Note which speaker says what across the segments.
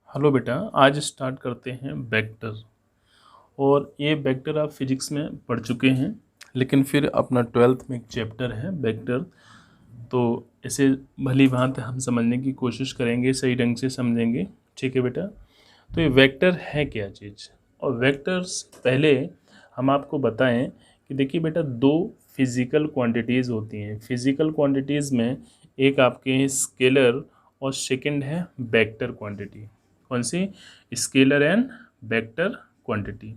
Speaker 1: Hello बेटा, आज start करते हैं वेक्टर। और ये वेक्टर आप फिजिक्स में पढ़ चुके हैं, लेकिन फिर अपना 12th में एक चैप्टर है वेक्टर, तो इसे भली भांति हम समझने की कोशिश करेंगे, सही ढंग से समझेंगे। ठीक है बेटा। तो ये वेक्टर है क्या चीज़, और वेक्टर्स पहले हम आपको बताएं कि देखिए बेटा, दो फिज़िकल क्वांटिटीज़ होती हैं। फिज़िकल क्वांटिटीज़ में एक आपके स्केलर और सेकंड है वेक्टर क्वांटिटी। कौन सी? Scalar and vector quantity.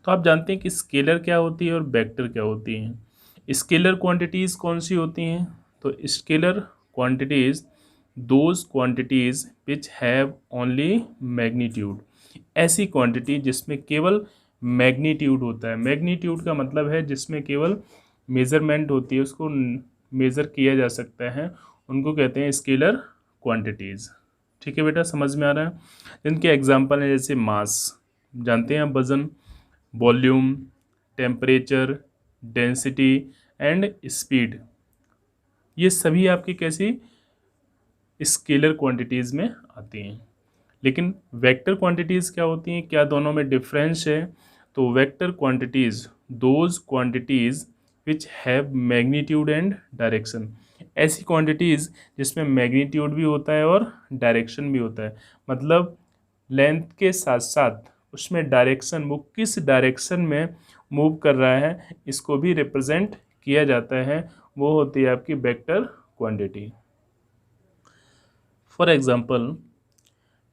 Speaker 1: तो आप जानते हैं कि स्केलर क्या होती है और वेक्टर क्या होती है। स्केलर क्वांटिटीज़ कौन सी होती हैं? तो scalar quantities those quantities which have only magnitude. ऐसी क्वांटिटी जिसमें केवल मैग्नीट्यूड होता है। मैग्नीट्यूड का मतलब है जिसमें केवल मेज़रमेंट होती है, उसको मेज़र किया जा सकता है, उनको कहते हैं स्केलर क्वांटिटीज़। ठीक है बेटा, समझ में आ रहा है। इनके एग्जाम्पल हैं जैसे मास, जानते हैं आप, वज़न, volume, temperature, density and speed. ये सभी आपकी कैसी स्केलर क्वांटिटीज़ में आती हैं। लेकिन वेक्टर क्वांटिटीज़ क्या होती हैं, क्या दोनों में डिफरेंस है? तो vector quantities those quantities which have magnitude and direction. ऐसी क्वांटिटीज़ जिसमें मैग्नीट्यूड भी होता है और डायरेक्शन भी होता है, मतलब लेंथ के साथ साथ उसमें डायरेक्शन, वो किस डायरेक्शन में मूव कर रहा है, इसको भी रिप्रेजेंट किया जाता है। वो होती है आपकी वेक्टर क्वांटिटी। फॉर एग्जांपल,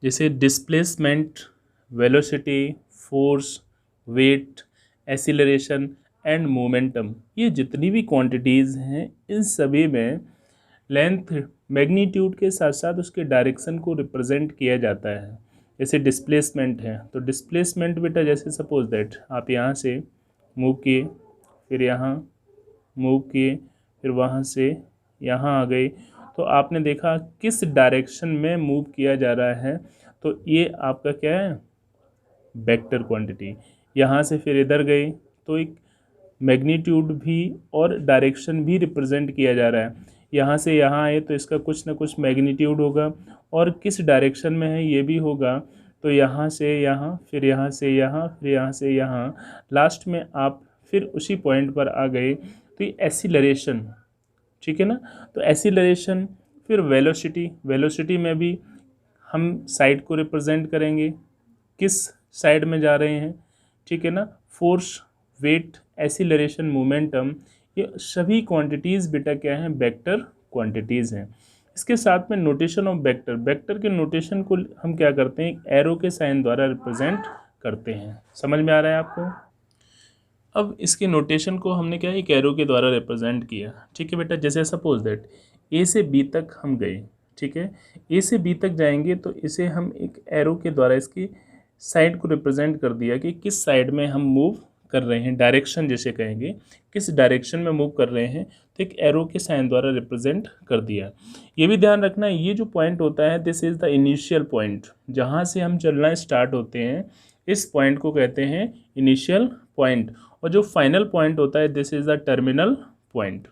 Speaker 1: जैसे displacement, velocity, force, weight, acceleration and momentum, ये जितनी भी क्वांटिटीज़ हैं, इन सभी में लेंथ मैग्नीट्यूड के साथ साथ उसके डायरेक्शन को रिप्रेजेंट किया जाता है। जैसे डिस्प्लेसमेंट है, तो डिस्प्लेसमेंट बेटा, जैसे सपोज दैट आप यहाँ से मूव किए, फिर यहाँ मूव किए, फिर वहाँ से यहाँ आ गए, तो आपने देखा किस डायरेक्शन में मूव किया जा रहा है, तो ये आपका क्या है, वेक्टर क्वांटिटी। यहाँ से फिर इधर गए तो एक मैग्नीट्यूड भी और डायरेक्शन भी रिप्रेजेंट किया जा रहा है। यहाँ से यहाँ आए तो इसका कुछ ना कुछ मैग्नीट्यूड होगा, और किस डायरेक्शन में है ये भी होगा। तो यहाँ से यहाँ, फिर यहाँ से यहाँ, फिर यहाँ से यहाँ, लास्ट में आप फिर उसी पॉइंट पर आ गए, तो ये एक्सीलरेशन। ठीक है ना। तो एक्सीलरेशन, फिर वेलोसिटी, वेलोसिटी में भी हम साइड को रिप्रेजेंट करेंगे, किस साइड में जा रहे हैं। ठीक है ना। फोर्स, वेट, एक्सीलरेशन, मोमेंटम, ये सभी क्वांटिटीज़ बेटा क्या हैं, वेक्टर क्वांटिटीज़ हैं। इसके साथ में नोटेशन ऑफ वेक्टर, वेक्टर के नोटेशन को हम क्या करते हैं, एरो के साइन द्वारा रिप्रेजेंट करते हैं। समझ में आ रहा है आपको? अब इसके नोटेशन को हमने क्या, एक एरो के द्वारा रिप्रेजेंट किया। ठीक है बेटा। जैसे सपोज दैट ए से बी तक हम गए, ठीक है, ए से बी तक जाएंगे तो इसे हम एक एरो के द्वारा इसकी साइड को रिप्रेजेंट कर दिया कि किस साइड में हम मूव कर रहे हैं, डायरेक्शन जैसे कहेंगे, किस डायरेक्शन में मूव कर रहे हैं, तो एक एरो के साइन द्वारा रिप्रेजेंट कर दिया। ये भी ध्यान रखना, ये जो पॉइंट होता है, this is the initial point, जहाँ से हम चलना स्टार्ट होते हैं, इस पॉइंट को कहते हैं इनिशियल पॉइंट। और जो फाइनल पॉइंट होता है, this is the terminal point.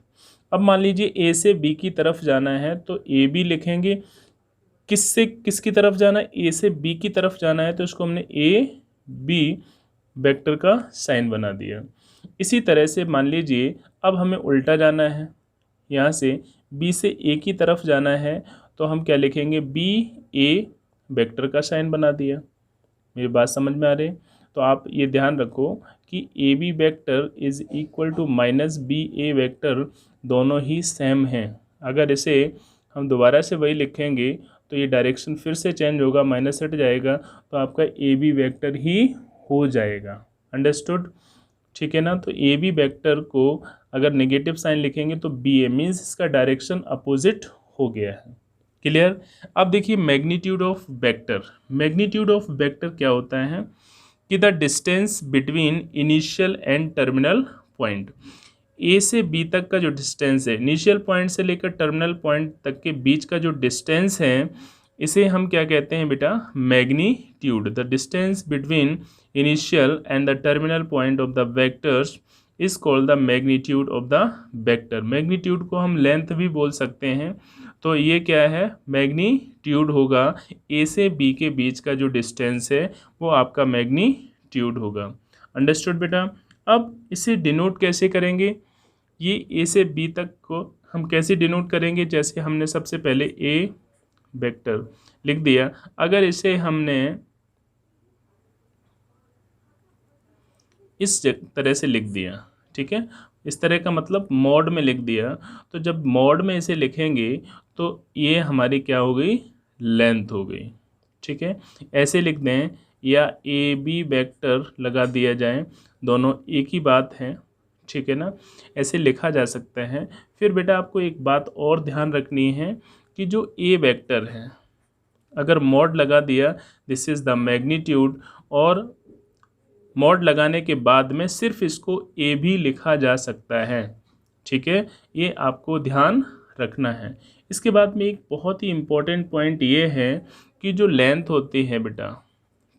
Speaker 1: अब मान लीजिए ए से बी की तरफ जाना है, तो ए बी लिखेंगे। किससे किसकी तरफ जाना है, ए से बी की तरफ जाना है, तो इसको हमने ए बी वेक्टर का साइन बना दिया। इसी तरह से मान लीजिए अब हमें उल्टा जाना है, यहाँ से बी से ए की तरफ जाना है, तो हम क्या लिखेंगे, बी ए वेक्टर का साइन बना दिया। मेरी बात समझ में आ रही है? तो आप ये ध्यान रखो कि A B vector is equal to minus B A vector, दोनों ही सेम हैं। अगर इसे हम दोबारा से वही लिखेंगे तो ये डायरेक्शन फिर से चेंज होगा, माइनस हट जाएगा, तो आपका ए बी वेक्टर ही हो जाएगा। अंडरस्टूड? ठीक है ना। तो ए बी वेक्टर को अगर नेगेटिव साइन लिखेंगे तो बी ए मीन्स इसका डायरेक्शन अपोजिट हो गया है। क्लियर? अब देखिए magnitude of vector. Magnitude of vector क्या होता है कि the distance between initial and terminal point. A से बी तक का जो डिस्टेंस है, इनिशियल पॉइंट से लेकर टर्मिनल पॉइंट तक के बीच का जो डिस्टेंस है, इसे हम क्या कहते हैं बेटा, magnitude. The distance between initial and the terminal point of the vectors is called the magnitude of the vector. Magnitude को हम लेंथ भी बोल सकते हैं। तो ये क्या है, मैग्नीट्यूड होगा, ए से बी के बीच का जो डिस्टेंस है वो आपका मैग्नीट्यूड होगा। अंडरस्टूड बेटा। अब इसे डिनोट कैसे करेंगे, ये ए से बी तक को हम कैसे डिनोट करेंगे, जैसे हमने सबसे पहले ए वेक्टर लिख दिया। अगर इसे हमने इस तरह से लिख दिया, ठीक है, इस तरह का मतलब मॉड में लिख दिया, तो जब मॉड में इसे लिखेंगे तो ये हमारी क्या हो गई, लेंथ हो गई। ठीक है, ऐसे लिख दें या ए बी वेक्टर लगा दिया जाए, दोनों एक ही बात है। ठीक है ना, ऐसे लिखा जा सकता है। फिर बेटा आपको एक बात और ध्यान रखनी है कि जो ए वेक्टर है, अगर मॉड लगा दिया दिस इज़ द मैग्नीट्यूड, और मॉड लगाने के बाद में सिर्फ इसको ए भी लिखा जा सकता है। ठीक है, ये आपको ध्यान रखना है। इसके बाद में एक बहुत ही इम्पोर्टेंट पॉइंट ये है कि जो लेंथ होती है बेटा,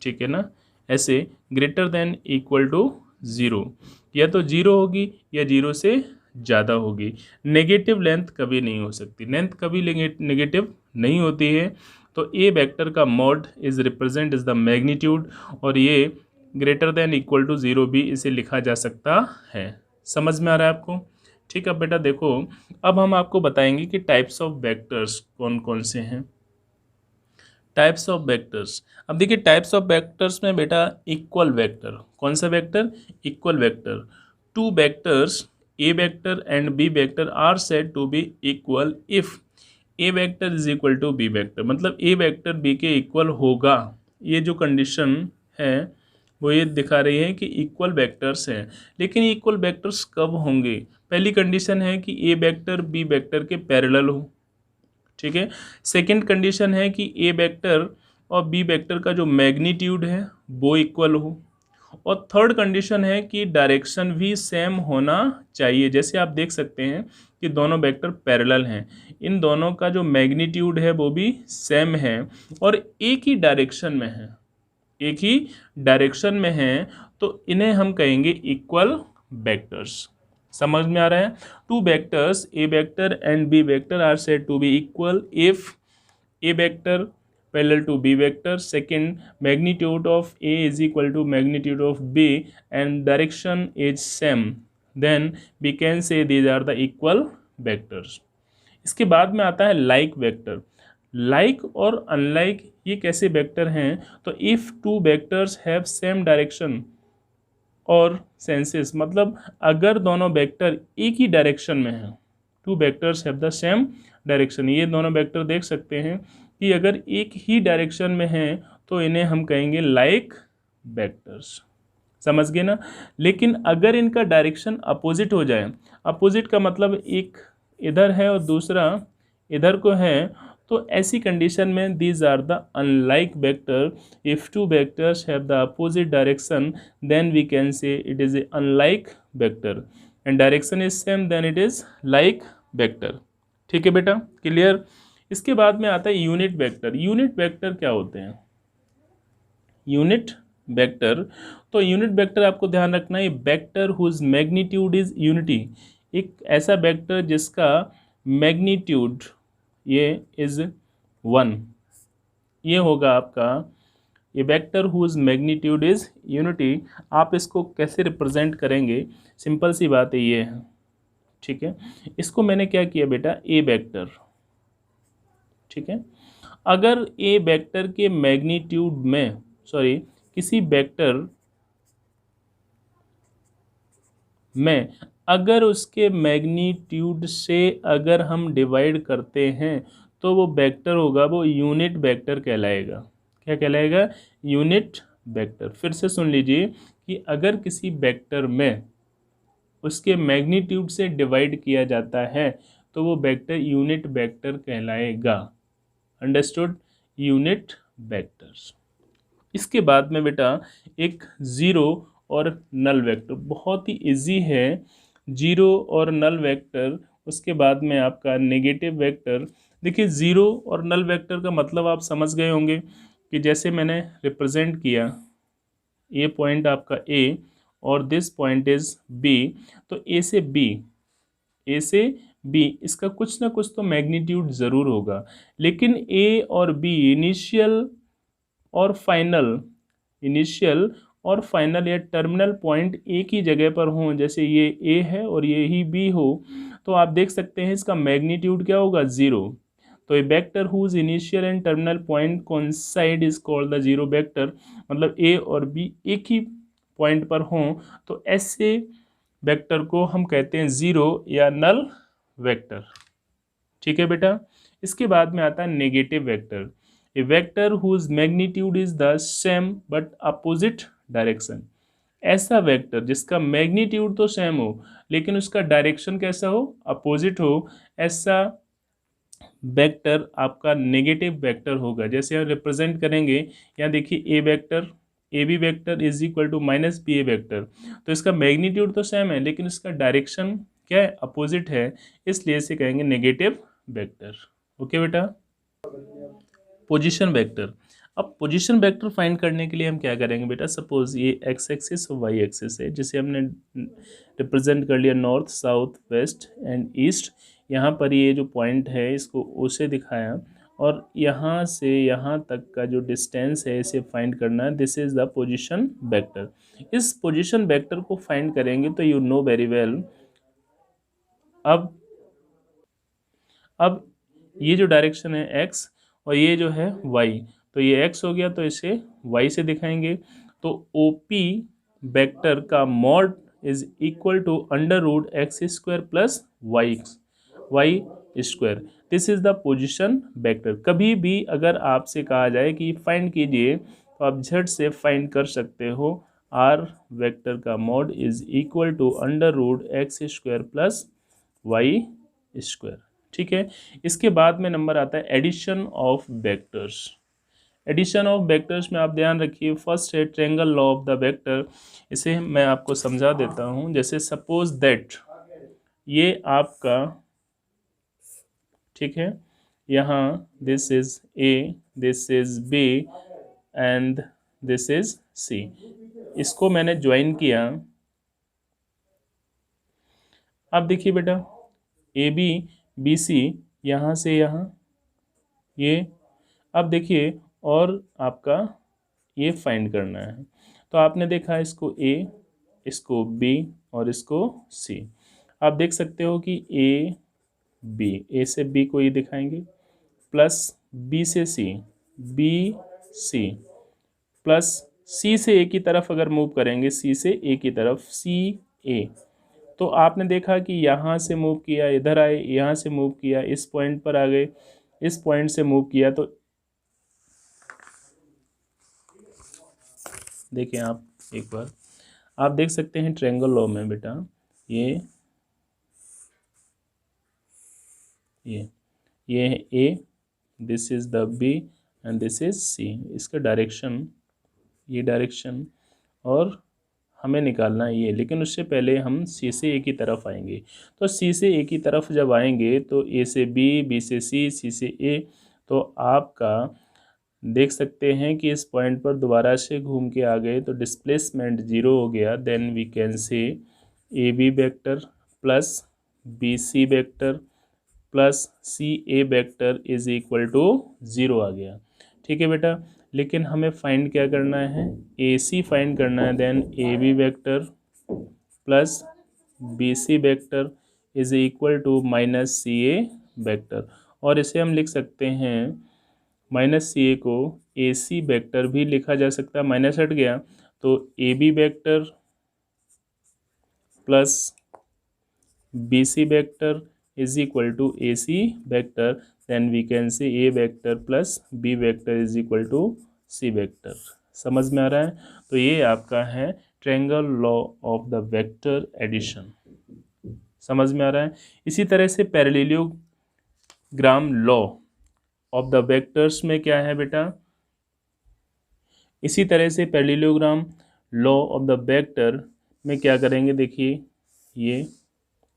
Speaker 1: ठीक है ना, ऐसे greater than equal to zero, या तो ज़ीरो होगी या ज़ीरो से ज़्यादा होगी। नेगेटिव लेंथ कभी नहीं हो सकती, लेंथ कभी नेगेटिव नहीं होती है। तो ए वेक्टर का mod is represent is the magnitude, और ये greater than equal to zero भी इसे लिखा जा सकता है। समझ में आ रहा है आपको? ठीक है बेटा, देखो अब हम आपको बताएंगे कि टाइप्स ऑफ वेक्टर्स कौन कौन से हैं। टाइप्स ऑफ वेक्टर्स, अब देखिए टाइप्स ऑफ वेक्टर्स में बेटा इक्वल वेक्टर, कौन सा वेक्टर, equal vector. Two vectors a vector and b vector are said to be equal if a vector is equal to b vector, मतलब ए वेक्टर बी के equal होगा। ये जो कंडीशन है वो ये दिखा रही है कि इक्वल वेक्टर्स हैं। लेकिन इक्वल वेक्टर्स कब होंगे, पहली कंडीशन है कि ए वेक्टर बी वेक्टर के पैरेलल हो। ठीक है, सेकंड कंडीशन है कि ए वेक्टर और बी वेक्टर का जो मैग्नीट्यूड है वो इक्वल हो, और थर्ड कंडीशन है कि डायरेक्शन भी सेम होना चाहिए। जैसे आप देख सकते हैं कि दोनों वेक्टर पैरेलल हैं, इन दोनों का जो मैग्नीट्यूड है वो भी सेम है और एक ही डायरेक्शन में है, एक ही डायरेक्शन में हैं, तो इन्हें हम कहेंगे इक्वल वेक्टर्स। समझ में आ रहा है? Two vectors a vector and b vector are said to be equal if a vector parallel to b vector, second magnitude of a is equal to magnitude of b and direction is same, then we can say these are the equal vectors. इसके बाद में आता है like vector. Like और unlike ये कैसे vector हैं, तो if two vectors have same direction और सेंसेस, मतलब अगर दोनों वेक्टर एक ही डायरेक्शन में हैं, to vectors have the same direction, ये दोनों वेक्टर देख सकते हैं कि अगर एक ही डायरेक्शन में हैं तो इन्हें हम कहेंगे लाइक वेक्टर्स। समझ गए ना? लेकिन अगर इनका डायरेक्शन अपोजिट हो जाए, अपोजिट का मतलब एक इधर है और दूसरा इधर को है, तो ऐसी कंडीशन में these are the unlike vector. If two vectors have the opposite direction then we can say it is a unlike vector, and direction is same then it is like vector. ठीक है बेटा, clear? इसके बाद में आता है unit vector. Unit vector क्या होते हैं? यूनिट वेक्टर, तो यूनिट वेक्टर आपको ध्यान रखना है, vector whose magnitude is unity, एक ऐसा वेक्टर जिसका मैग्नीट्यूड ये इज 1, ये होगा आपका ये vector whose magnitude is unity. आप इसको कैसे रिप्रेजेंट करेंगे, सिंपल सी बात है, ये है। ठीक है, इसको मैंने क्या किया बेटा, ए वेक्टर। ठीक है, अगर ए वेक्टर के मैग्नीट्यूड में किसी वेक्टर में अगर उसके मैग्नीट्यूड से अगर हम डिवाइड करते हैं तो वो वेक्टर होगा, वो यूनिट वेक्टर कहलाएगा। क्या कहलाएगा? Unit vector. फिर से सुन लीजिए कि अगर किसी वेक्टर में उसके मैग्नीट्यूड से डिवाइड किया जाता है तो वो वेक्टर यूनिट वेक्टर कहलाएगा। अंडरस्टूड? Unit vectors. इसके बाद में बेटा एक ज़ीरो और नल वेक्टर, बहुत ही इजी है, जीरो और नल वेक्टर। उसके बाद में आपका नेगेटिव वेक्टर। देखिए ज़ीरो और नल वेक्टर का मतलब आप समझ गए होंगे कि जैसे मैंने रिप्रेजेंट किया, ये पॉइंट आपका ए और दिस पॉइंट इज बी, तो ए से बी, इसका कुछ ना कुछ तो मैग्नीट्यूड ज़रूर होगा। लेकिन ए और बी और फाइनल इनिशियल और फाइनल या टर्मिनल पॉइंट एक ही जगह पर हों, जैसे ये ए है और ये ही बी हो, तो आप देख सकते हैं इसका मैग्नीट्यूड क्या होगा, ज़ीरो। तो a vector whose initial and terminal point coincide is called the zero vector. मतलब ए और बी एक ही पॉइंट पर हों तो ऐसे वेक्टर को हम कहते हैं ज़ीरो या नल वेक्टर। ठीक है बेटा। इसके बाद में आता है negative vector. A vector whose magnitude is the same but opposite direction. ऐसा वेक्टर जिसका मैग्नीट्यूड तो सेम हो लेकिन उसका डायरेक्शन कैसा हो, अपोजिट हो, ऐसा वेक्टर आपका नेगेटिव वेक्टर होगा। जैसे हम रिप्रेजेंट करेंगे, यहाँ देखिए A vector, A B vector is equal to minus B A vector. तो इसका मैग्नीट्यूड तो सेम है लेकिन इसका डायरेक्शन क्या है, अपोजिट है, इसलिए इसे कहेंगे नेगेटिव वेक्टर। ओके बेटा। Position vector. अब पोजीशन वेक्टर फाइंड करने के लिए हम क्या करेंगे बेटा, सपोज ये एक्स एक्सिस और वाई एक्सिस है, जिसे हमने रिप्रेजेंट कर लिया north, south, west and east. यहाँ पर ये जो पॉइंट है इसको ओ से दिखाया और यहाँ से यहाँ तक का जो डिस्टेंस है इसे फाइंड करना है। This is the position vector. इस पोजीशन वेक्टर को फाइंड करेंगे तो यू नो वेरी वेल। अब ये जो डायरेक्शन है एक्स और ये जो है वाई, तो ये एक्स हो गया तो इसे वाई से दिखाएंगे। तो ओ पी वेक्टर का mod is equal to under root x square plus y square. This is the position vector. कभी भी अगर आपसे कहा जाए कि फाइंड कीजिए तो आप झट से फाइंड कर सकते हो। आर वेक्टर का mod is equal to under root x square plus y square. ठीक है। इसके बाद में नंबर आता है addition of vectors. Addition of vectors में आप ध्यान रखिए, फर्स्ट है triangle law of the vector. इसे मैं आपको समझा देता हूं। जैसे सपोज दैट ये आपका, ठीक है, यहाँ this is a, this is b and this is c. इसको मैंने ज्वाइन किया। अब देखिए बेटा, ए बी बी सी, यहाँ से यहाँ ये, अब देखिए और आपका ये फाइंड करना है। तो आपने देखा इसको ए, इसको बी और इसको सी। आप देख सकते हो कि ए बी, ए से बी को ये दिखाएंगे, प्लस बी से सी, बी सी, प्लस सी से ए की तरफ अगर मूव करेंगे, सी से ए की तरफ, सी ए। तो आपने देखा कि यहाँ से मूव किया, इधर आए, यहाँ से मूव किया, इस पॉइंट पर आ गए, इस पॉइंट से मूव किया। तो देखिए आप एक बार आप देख सकते हैं ट्रायंगल लॉ में बेटा, ये है A, this is the B and this is C. इसका डायरेक्शन, ये डायरेक्शन, और हमें निकालना है ये। लेकिन उससे पहले हम सी से ए की तरफ आएंगे। तो सी से ए की तरफ जब आएंगे तो ए से बी, बी से सी से ए। तो आपका देख सकते हैं कि इस पॉइंट पर दोबारा से घूम के आ गए तो डिस्प्लेसमेंट ज़ीरो हो गया। Then we can say A B vector plus B C vector plus C A vector is equal to zero आ गया। ठीक है बेटा। लेकिन हमें फाइंड क्या करना है, ए सी फाइंड करना है। Then a B vector plus B C vector is equal to minus c A vector. और इसे हम लिख सकते हैं, माइनस सी ए को ए सी वेक्टर भी लिखा जा सकता है, माइनस हट गया तो a B vector plus B C vector is equal to a c vector. Then we can say a vector plus B vector is equal to c vector. समझ में आ रहा है। तो ये आपका है triangle law of the vector addition. समझ में आ रहा है। इसी तरह से parallelogram law of the vectors में क्या है बेटा, इसी तरह से parallelogram law of the vector में क्या करेंगे, देखिए ये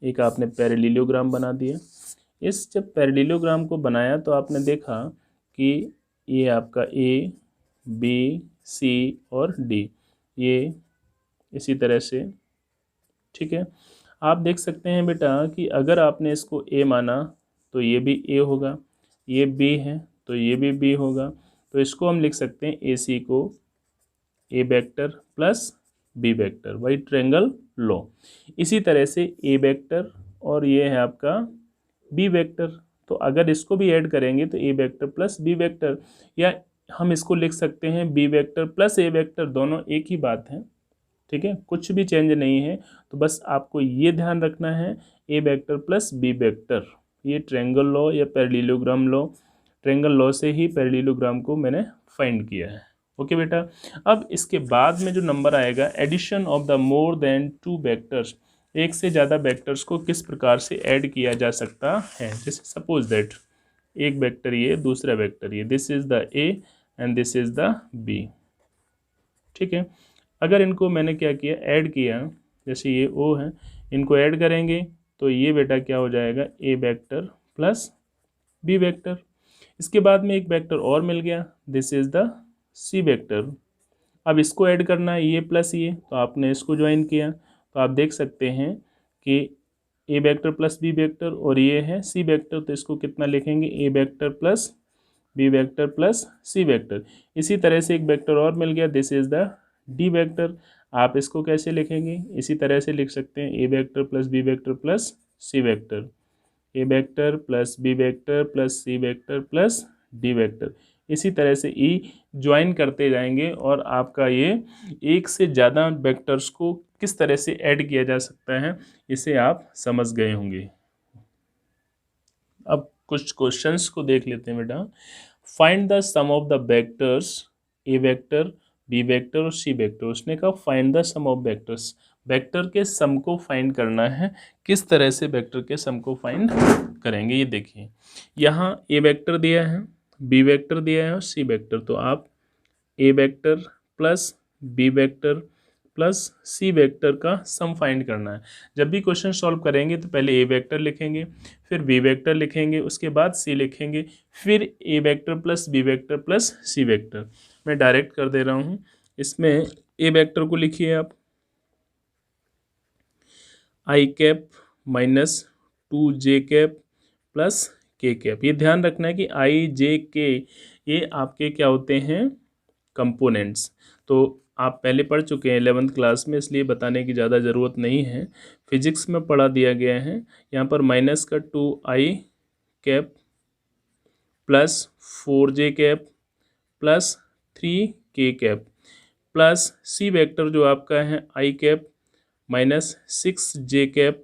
Speaker 1: एक आपने पैरेललोग्राम बना दिया। इस जब पैरेललोग्राम को बनाया तो आपने देखा कि ये आपका ए बी सी और डी, ये इसी तरह से, ठीक है। आप देख सकते हैं बेटा कि अगर आपने इसको ए माना तो ये भी ए होगा, ये बी है तो ये भी बी होगा, तो इसको हम लिख सकते हैं ए सी को ए वेक्टर प्लस बी वेक्टर, वही ट्रायंगल लॉ। इसी तरह से ए वेक्टर और ये है आपका बी वेक्टर, तो अगर इसको भी ऐड करेंगे तो a vector plus B vector, या हम इसको लिख सकते हैं बी वेक्टर प्लस ए वेक्टर, दोनों एक ही बात है। ठीक है, कुछ भी चेंज नहीं है, तो बस आपको ये ध्यान रखना है ए वेक्टर प्लस बी वेक्टर, ये ट्रायंगल लॉ या पैरेललोग्राम लॉ, ट्रायंगल लॉ से ही पैरेललोग्राम को मैंने फाइंड किया है। ओके बेटा, अब इसके बाद में जो नंबर आएगा, addition of the more than two vectors, एक से ज़्यादा वेक्टर्स को किस प्रकार से ऐड किया जा सकता है। जैसे सपोज दैट एक वेक्टर ये, दूसरा वेक्टर ये, this is the a and this is the b. ठीक है, अगर इनको मैंने क्या किया, ऐड किया, जैसे ये ओ है, इनको ऐड करेंगे तो ये बेटा क्या हो जाएगा, a vector plus B vector. इसके बाद में एक वेक्टर और मिल गया, this is the c vector. अब इसको ऐड करना है, ये प्लस ये, तो आपने इसको ज्वाइन किया, तो आप देख सकते हैं कि A vector plus B vector और ये है सी वेक्टर, तो इसको कितना लिखेंगे, A vector plus B vector plus C vector. इसी तरह से एक वेक्टर और मिल गया, this is the D vector. आप इसको कैसे लिखेंगे, इसी तरह से लिख सकते हैं, A vector plus B vector plus C vector, A vector plus B vector plus C vector plus D vector. इसी तरह से ई ज्वाइन करते जाएंगे और आपका ये एक से ज़्यादा वेक्टर्स को किस तरह से ऐड किया जा सकता है, इसे आप समझ गए होंगे। अब कुछ क्वेश्चंस को देख लेते हैं बेटा। Find the sum of the vectors, a vector b vector और सी वेक्टर। उसने कहा find the sum of vectors, vector के सम को फाइंड करना है। किस तरह से वेक्टर के सम को फाइंड करेंगे, ये देखिए, यहाँ ए वेक्टर दिया है, बी वेक्टर दिया है और सी वेक्टर, तो आप A vector plus B vector plus C vector का सम फाइंड करना है। जब भी क्वेश्चन सॉल्व करेंगे तो पहले ए वेक्टर लिखेंगे, फिर बी वेक्टर लिखेंगे, उसके बाद सी लिखेंगे, फिर A vector plus B vector plus C vector. मैं डायरेक्ट कर दे रहा हूँ, इसमें ए वेक्टर को लिखिए आप, I cap minus 2j cap plus K cap. ये ध्यान रखना है कि आई जे के ये आपके क्या होते हैं, कंपोनेंट्स। तो आप पहले पढ़ चुके हैं 11th क्लास में, इसलिए बताने की ज़्यादा ज़रूरत नहीं है, फिजिक्स में पढ़ा दिया गया है। यहाँ पर माइनस का 2i cap plus 4j cap plus 3k cap plus C vector जो आपका है i cap minus 6j cap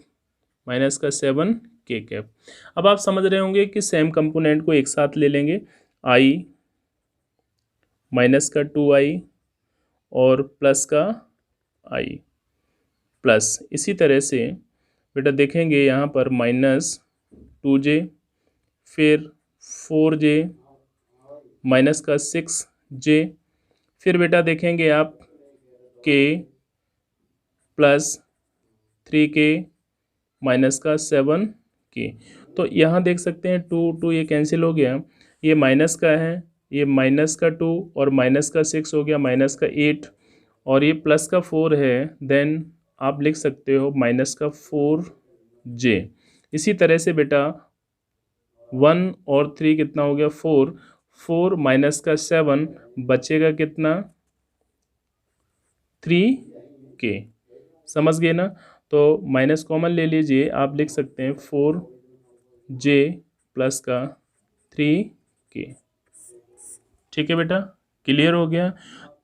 Speaker 1: minus का 7k कैप। अब आप समझ रहे होंगे कि सेम कंपोनेंट को एक साथ ले लेंगे, i माइनस का 2i और प्लस का i प्लस, इसी तरह से बेटा देखेंगे यहाँ पर माइनस 2j, फिर 4j माइनस का 6j, फिर बेटा देखेंगे आप k प्लस 3k माइनस का 7k। तो यहाँ देख सकते हैं 2 ये कैंसिल हो गया, ये माइनस का है, ये माइनस का 2 और माइनस का 6 हो गया माइनस का 8, और ये प्लस का 4 है, देन आप लिख सकते हो माइनस का 4j। इसी तरह से बेटा 1 और 3 कितना हो गया, 4 माइनस का 7 बचेगा कितना, 3k। समझ गए ना, तो माइनस कॉमन ले लीजिए, आप लिख सकते हैं 4j प्लस का 3k। ठीक है बेटा, क्लियर हो गया।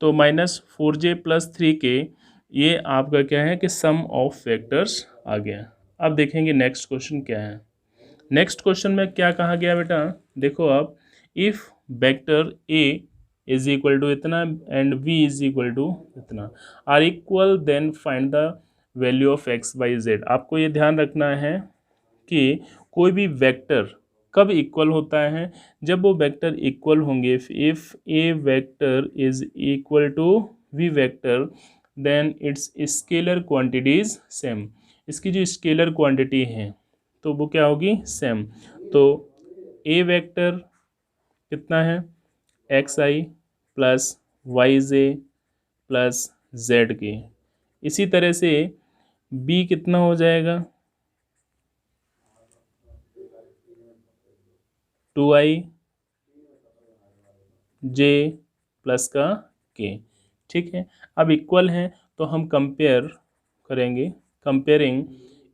Speaker 1: तो माइनस 4j प्लस 3k, ये आपका क्या है कि सम ऑफ वेक्टर्स आ गया। अब देखेंगे नेक्स्ट क्वेश्चन क्या है। नेक्स्ट क्वेश्चन में क्या कहा गया बेटा, देखो आप, if vector a is equal to इतना and v is equal to इतना are equal, then find the value of x y z। आपको ये ध्यान रखना है कि कोई भी वेक्टर कब इक्वल होता है, जब वो वेक्टर इक्वल होंगे। If a vector is equal to v vector then its scalar quantities same. इसकी जो स्केलर क्वांटिटी है तो वो क्या होगी, सेम। तो ए वेक्टर कितना है, एक्स आई प्लस वाई जे प्लस जेड के। इसी तरह से बी कितना हो जाएगा 2i जे प्लस का के। ठीक है, अब इक्वल हैं तो हम कंपेयर करेंगे, comparing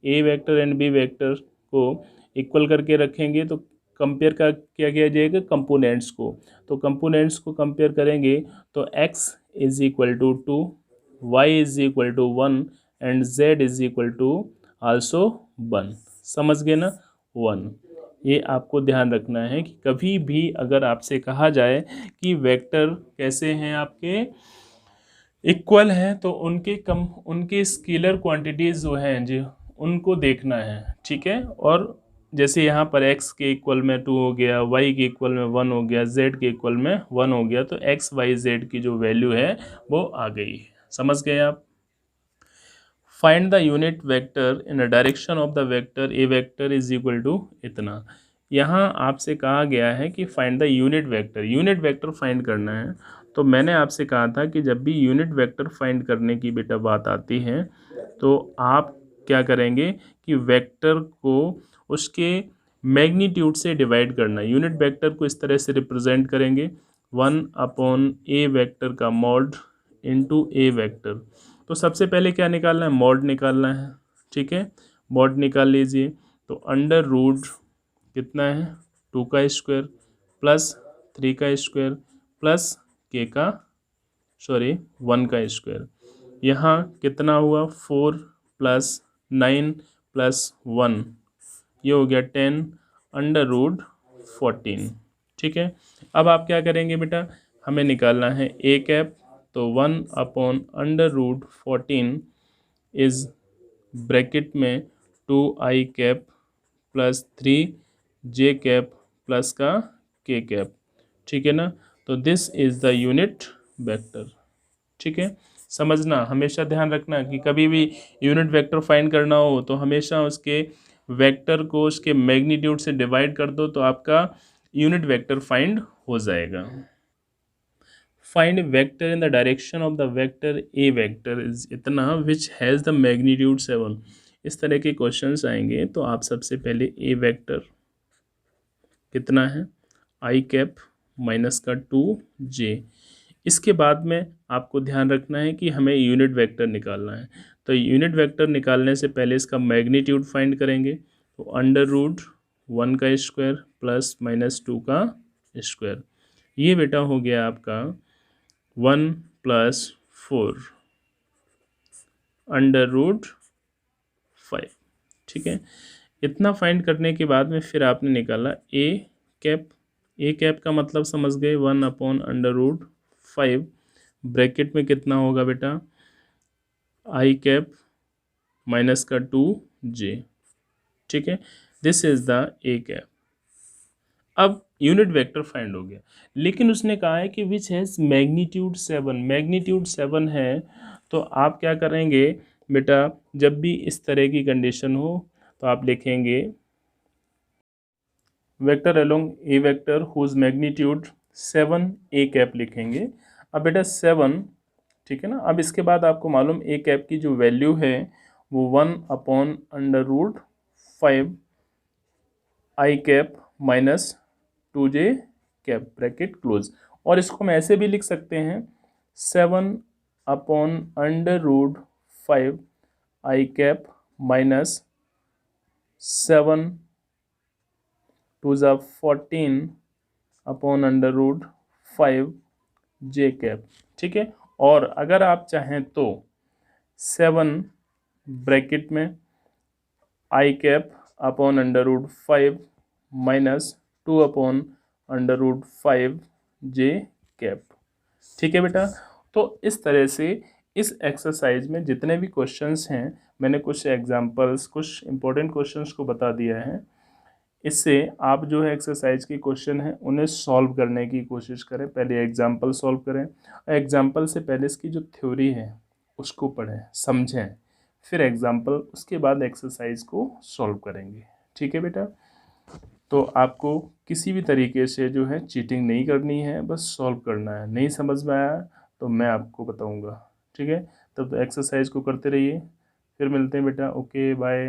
Speaker 1: a vector and b vector को इक्वल करके रखेंगे तो कंपेयर का क्या किया जाएगा कंपोनेंट्स को। तो कंपोनेंट्स को कंपेयर करेंगे तो x is equal to 2, y is equal to 1 and z is equal to also 1। समझ गए ना, 1। ये आपको ध्यान रखना है कि कभी भी अगर आपसे कहा जाए कि वेक्टर कैसे हैं आपके इक्वल हैं तो उनके स्केलर क्वांटिटीज जो हैं जो उनको देखना है। ठीक है, और जैसे यहाँ पर x के इक्वल में 2 हो गया, y के इक्वल में 1 हो गया, z के इक्वल में 1 हो गया, तो x y z की जो वैल्यू है वो आ गई। समझ गए आप। Find the unit vector in the direction of the vector A vector is equal to इतना। यहाँ आपसे कहा गया है कि फाइंड द यूनिट वेक्टर फाइंड करना है। तो मैंने आपसे कहा था कि जब भी यूनिट वेक्टर फाइंड करने की बेटा बात आती है तो आप क्या करेंगे कि वेक्टर को उसके मैग्नीट्यूड से डिवाइड करना। यूनिट वेक्टर को इस तरह से रिप्रेजेंट करेंगे 1/a वेक्टर का मॉड इनटू ए वेक्टर। तो सबसे पहले क्या निकालना है, मॉड निकालना है। ठीक है, मॉड निकाल लीजिए। तो अंडर रूट कितना है 2 का स्क्वायर प्लस 3 का स्क्वायर प्लस के का 1 का स्क्वायर। यहाँ कितना हुआ 4 प्लस 9 प्लस 1, ये हो गया 10 अंडर रूट 14। ठीक है, अब आप क्या करेंगे बेटा, हमें निकालना है ए कैप। तो 1/√14 इज ब्रैकेट में 2i cap plus 3j cap plus का k कैप। ठीक है ना, तो this is the unit vector. ठीक है, समझना, हमेशा ध्यान रखना कि कभी भी यूनिट वेक्टर फाइंड करना हो तो हमेशा उसके वेक्टर को उसके मैग्नीट्यूड से डिवाइड कर दो तो आपका यूनिट वेक्टर फाइंड हो जाएगा। Find vector in the direction of the vector A vector is इतना विच हैज़ द मैग्नीट्यूड 7। इस तरह के क्वेश्चंस आएंगे तो आप सबसे पहले ए वेक्टर कितना है आई कैप माइनस का 2j। इसके बाद में आपको ध्यान रखना है कि हमें यूनिट वेक्टर निकालना है। तो यूनिट वेक्टर निकालने से पहले इसका मैग्नीट्यूड फाइंड करेंगे। तो अंडर रूट 1 का स्क्वायर प्लस माइनस 2 का स्क्वायर, ये बेटा हो गया आपका 1 प्लस 4 अंडर रूट 5। ठीक है, इतना फाइंड करने के बाद में फिर आपने निकाला ए कैप। ए कैप का मतलब समझ गए 1/√5 ब्रैकेट में कितना होगा बेटा आई कैप माइनस का 2j। ठीक है, this is the A cap. अब यूनिट वेक्टर फाइंड हो गया, लेकिन उसने कहा है कि विच हैज़ मैग्नीट्यूड 7। मैग्नीट्यूड 7 है तो आप क्या करेंगे बेटा, जब भी इस तरह की कंडीशन हो तो आप लिखेंगे vector along A vector whose magnitude 7 A cap लिखेंगे। अब बेटा 7, ठीक है ना, अब इसके बाद आपको मालूम ए कैप की जो वैल्यू है वो 1/√5 I cap minus 2j cap bracket close. और इसको हम ऐसे भी लिख सकते हैं 7/√5 I cap minus 7 2 14/√5 j cap. ठीक है, और अगर आप चाहें तो 7 ब्रैकेट में आई कैप अपॉन√5 माइनस 2/√5 j कैप। ठीक है बेटा, तो इस तरह से इस एक्सरसाइज में जितने भी क्वेश्चंस हैं मैंने कुछ एग्जांपल्स कुछ इंपॉर्टेंट क्वेश्चंस को बता दिया है। इससे आप जो है एक्सरसाइज के क्वेश्चन हैं उन्हें सॉल्व करने की कोशिश करें। पहले एग्जांपल सॉल्व करें, एग्जांपल से पहले इसकी जो थ्योरी है उसको पढ़ें समझें, फिर एग्जांपल, उसके बाद एक्सरसाइज को सॉल्व करेंगे। ठीक है बेटा, तो आपको किसी भी तरीके से जो है चीटिंग नहीं करनी है, बस सॉल्व करना है। नहीं समझ में आया तो मैं आपको बताऊँगा। ठीक है, तब तो एक्सरसाइज को करते रहिए। फिर मिलते हैं बेटा, ओके बाय।